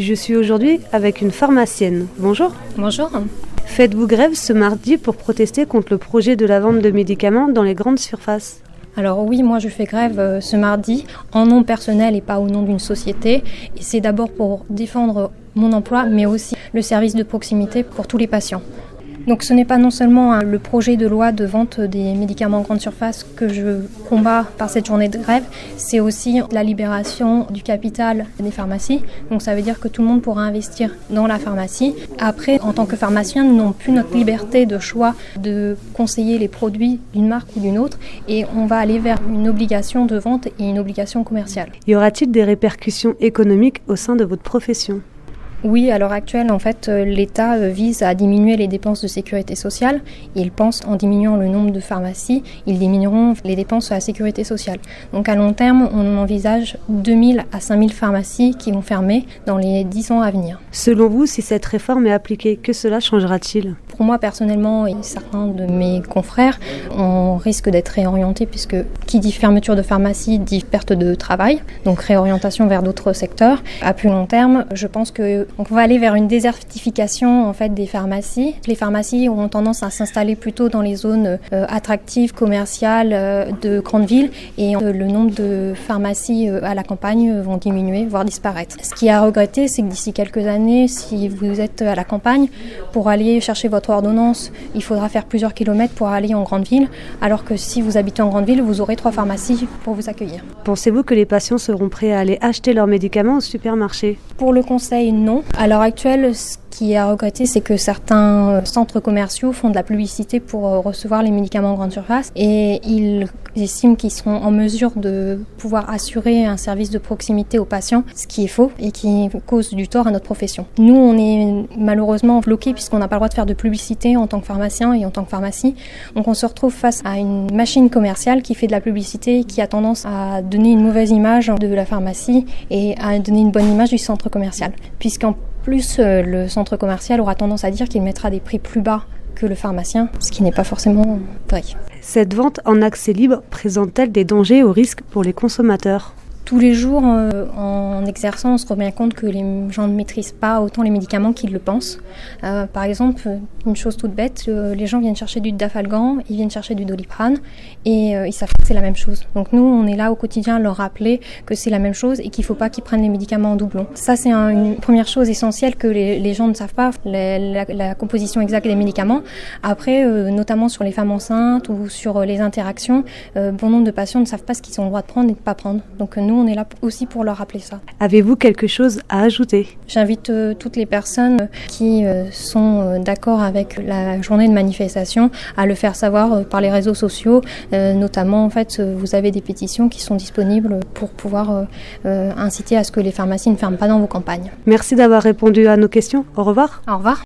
Je suis aujourd'hui avec une pharmacienne. Bonjour. Bonjour. Faites-vous grève ce mardi pour protester contre le projet de la vente de médicaments dans les grandes surfaces ? Alors oui, moi je fais grève ce mardi en nom personnel et pas au nom d'une société. Et c'est d'abord pour défendre mon emploi, mais aussi le service de proximité pour tous les patients. Donc ce n'est pas non seulement le projet de loi de vente des médicaments en grande surface que je combats par cette journée de grève, c'est aussi la libération du capital des pharmacies. Donc ça veut dire que tout le monde pourra investir dans la pharmacie. Après, en tant que pharmacien, nous n'avons plus notre liberté de choix de conseiller les produits d'une marque ou d'une autre et on va aller vers une obligation de vente et une obligation commerciale. Y aura-t-il des répercussions économiques au sein de votre profession ? Oui, à l'heure actuelle, en fait, l'État vise à diminuer les dépenses de sécurité sociale. Il pense en diminuant le nombre de pharmacies, ils diminueront les dépenses à la sécurité sociale. Donc à long terme, on envisage 2000 à 5000 pharmacies qui vont fermer dans les 10 ans à venir. Selon vous, si cette réforme est appliquée, que cela changera-t-il ? Pour moi, personnellement, et certains de mes confrères, on risque d'être réorientés puisque qui dit fermeture de pharmacie dit perte de travail, donc réorientation vers d'autres secteurs. À plus long terme, je pense que on va aller vers une désertification en fait des pharmacies. Les pharmacies auront tendance à s'installer plutôt dans les zones attractives, commerciales de grandes villes et le nombre de pharmacies à la campagne vont diminuer, voire disparaître. Ce qui est à regretter, c'est que d'ici quelques années, si vous êtes à la campagne, pour aller chercher votre ordonnance, il faudra faire plusieurs kilomètres pour aller en grande ville, alors que si vous habitez en grande ville, vous aurez 3 pharmacies pour vous accueillir. Pensez-vous que les patients seront prêts à aller acheter leurs médicaments au supermarché ? Pour le conseil, non. À l'heure actuelle, ce qui est à regretter, c'est que certains centres commerciaux font de la publicité pour recevoir les médicaments en grande surface et ils estiment qu'ils seront en mesure de pouvoir assurer un service de proximité aux patients, ce qui est faux et qui cause du tort à notre profession. Nous, on est malheureusement bloqués puisqu'on n'a pas le droit de faire de publicité en tant que pharmacien et en tant que pharmacie. Donc on se retrouve face à une machine commerciale qui fait de la publicité, qui a tendance à donner une mauvaise image de la pharmacie et à donner une bonne image du centre commercial. Puisqu'en plus, le centre commercial aura tendance à dire qu'il mettra des prix plus bas que le pharmacien, ce qui n'est pas forcément vrai. Cette vente en accès libre présente-t-elle des dangers ou risques pour les consommateurs ? Tous les jours, en exerçant, on se rend bien compte que les gens ne maîtrisent pas autant les médicaments qu'ils le pensent. Par exemple, une chose toute bête, les gens viennent chercher du Dafalgan, ils viennent chercher du Doliprane et ils savent que c'est la même chose. Donc nous, on est là au quotidien à leur rappeler que c'est la même chose et qu'il ne faut pas qu'ils prennent les médicaments en doublon. Ça, c'est une première chose essentielle que les gens ne savent pas, la composition exacte des médicaments. Après, notamment sur les femmes enceintes ou sur les interactions, bon nombre de patients ne savent pas ce qu'ils ont le droit de prendre et de ne pas prendre. Donc nous, on est là aussi pour leur rappeler ça. Avez-vous quelque chose à ajouter ? J'invite toutes les personnes qui sont d'accord avec la journée de manifestation à le faire savoir par les réseaux sociaux. Notamment, en fait, vous avez des pétitions qui sont disponibles pour pouvoir inciter à ce que les pharmacies ne ferment pas dans vos campagnes. Merci d'avoir répondu à nos questions. Au revoir. Au revoir.